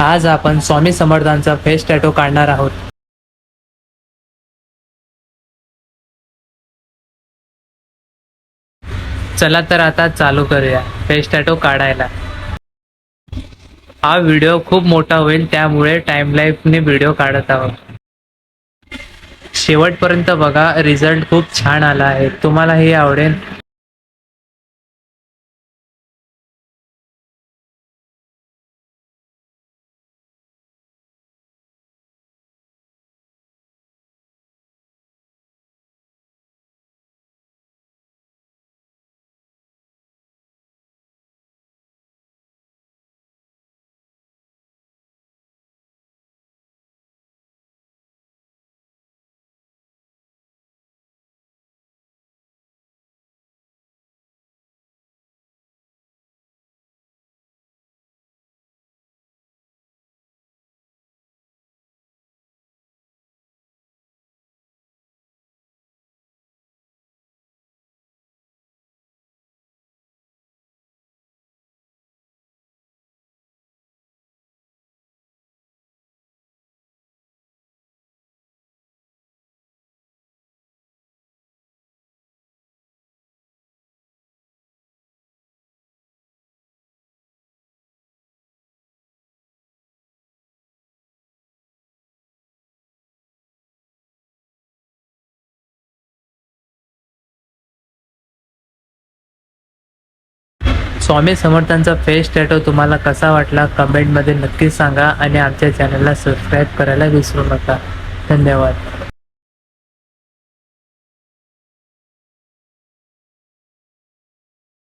आज आपण स्वामी समर्थांचा face tattoo काढणार आहोत। चला तर आता चालू करूया फेस टॅटू काढायला। हा व्हिडिओ खूप मोठा होईल, त्यामुळे टाइमलाईफने व्हिडिओ काढत आहोत। शेवटपर्यंत बघा, रिझल्ट खूप छान आला आहे, तुम्हालाही आवडेल। स्वामी समर्थांचा फेस टॅटू तुम्हाला कसा वाटला कमेंटमध्ये नक्की सांगा आणि आमच्या चॅनलला सबस्क्राईब करायला विसरू नका। धन्यवाद।